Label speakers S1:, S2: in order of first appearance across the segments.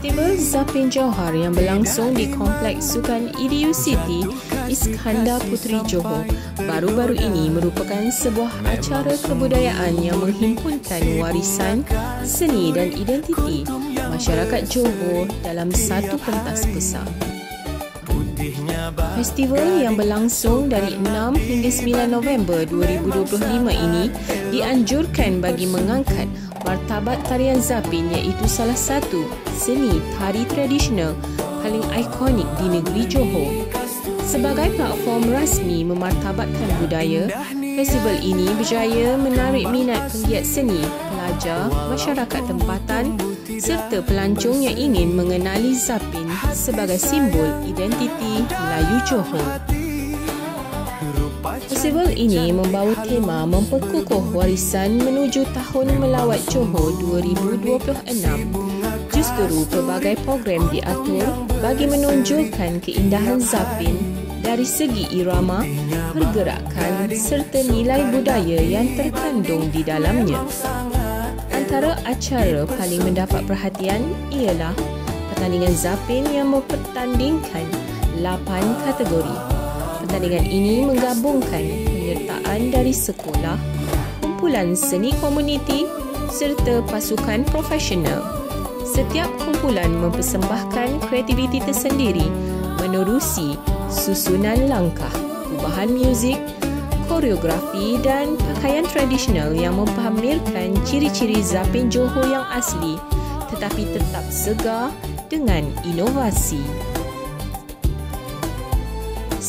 S1: Festival Zapin Jauhar yang berlangsung di Kompleks Sukan EDU City Iskandar Puteri Johor baru-baru ini merupakan sebuah acara kebudayaan yang menghimpunkan warisan, seni dan identiti masyarakat Johor dalam satu pentas besar. Festival yang berlangsung dari 6 hingga 9 November 2025 ini dianjurkan bagi mengangkat martabat tarian Zapin, iaitu salah satu seni tari tradisional paling ikonik di negeri Johor. Sebagai platform rasmi memartabatkan budaya, festival ini berjaya menarik minat penggiat seni, pelajar, masyarakat tempatan serta pelancong yang ingin mengenali Zapin sebagai simbol identiti Melayu Johor. Festival ini membawa tema memperkukuh warisan menuju Tahun Melawat Johor 2026. Justru pelbagai program diatur bagi menonjolkan keindahan Zapin dari segi irama, pergerakan serta nilai budaya yang terkandung di dalamnya. Antara acara paling mendapat perhatian ialah pertandingan Zapin yang mempertandingkan 8 kategori. Pertandingan ini menggabungkan penyertaan dari sekolah, kumpulan seni komuniti serta pasukan profesional. Setiap kumpulan mempersembahkan kreativiti tersendiri menerusi susunan langkah, perubahan muzik, koreografi dan pakaian tradisional yang mempamerkan ciri-ciri Zapin Johor yang asli tetapi tetap segar dengan inovasi.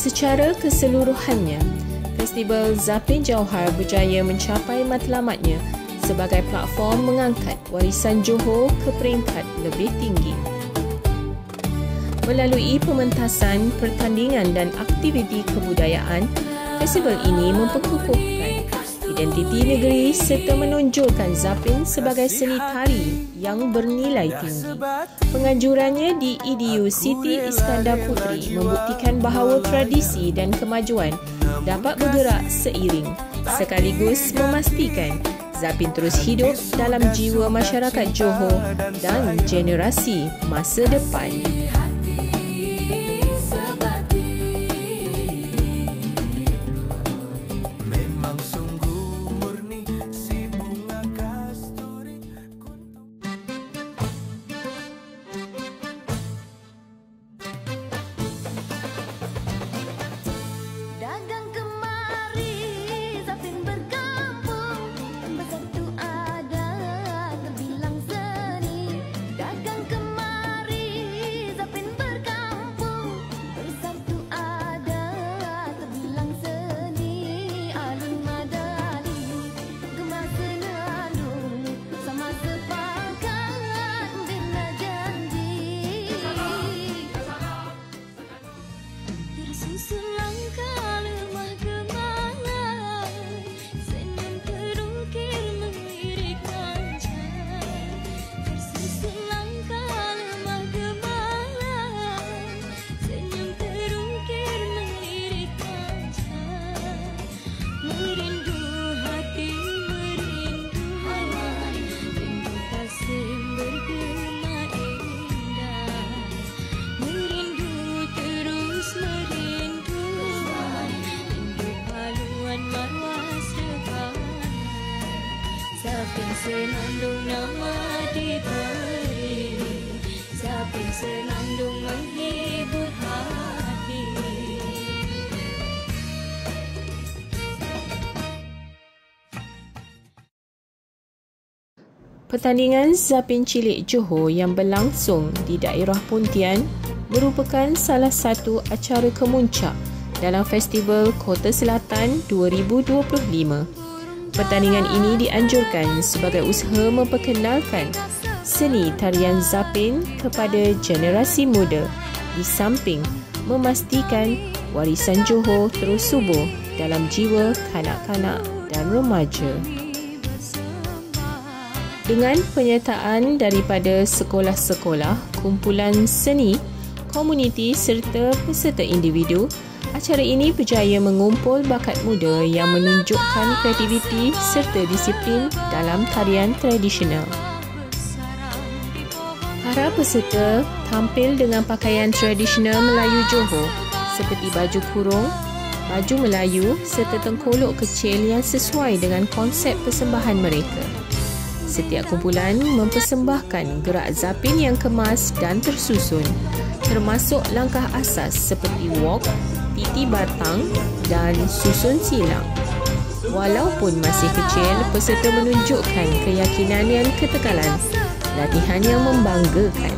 S1: Secara keseluruhannya, Festival Zapin Jauhar berjaya mencapai matlamatnya sebagai platform mengangkat warisan Johor ke peringkat lebih tinggi. Melalui pementasan, pertandingan dan aktiviti kebudayaan, festival ini memperkukuhkan identiti negeri serta menonjolkan Zapin sebagai seni tari yang bernilai tinggi. Penganjurannya di EDU City Iskandar Puteri membuktikan bahawa tradisi dan kemajuan dapat bergerak seiring, sekaligus memastikan Zapin terus hidup dalam jiwa masyarakat Johor dan generasi masa depan.
S2: Zapin senandung nama diberi, Zapin senandung menghibur hati.
S1: Pertandingan Zapin Cilik Johor yang berlangsung di daerah Pontian merupakan salah satu acara kemuncak dalam Festival Kota Selatan 2025. Pertandingan ini dianjurkan sebagai usaha memperkenalkan seni tarian Zapin kepada generasi muda, di samping memastikan warisan Johor terus subur dalam jiwa kanak-kanak dan remaja. Dengan penyertaan daripada sekolah-sekolah, kumpulan seni, komuniti serta peserta individu, acara ini berjaya mengumpul bakat muda yang menunjukkan kreativiti serta disiplin dalam tarian tradisional. Para peserta tampil dengan pakaian tradisional Melayu Johor seperti baju kurung, baju Melayu serta tengkolok kecil yang sesuai dengan konsep persembahan mereka. Setiap kumpulan mempersembahkan gerak zapin yang kemas dan tersusun, termasuk langkah asas seperti walk, titi batang dan susun silang. Walaupun masih kecil, peserta menunjukkan keyakinan dan ketekalan, latihan yang membanggakan.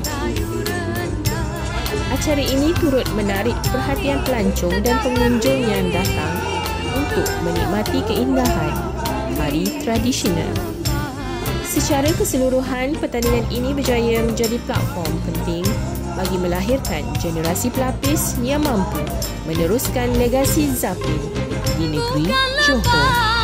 S1: Acara ini turut menarik perhatian pelancong dan pengunjung yang datang untuk menikmati keindahan tari tradisional. Secara keseluruhan, pertandingan ini berjaya menjadi platform penting bagi melahirkan generasi pelapis yang mampu meneruskan legasi zapin di negeri Johor.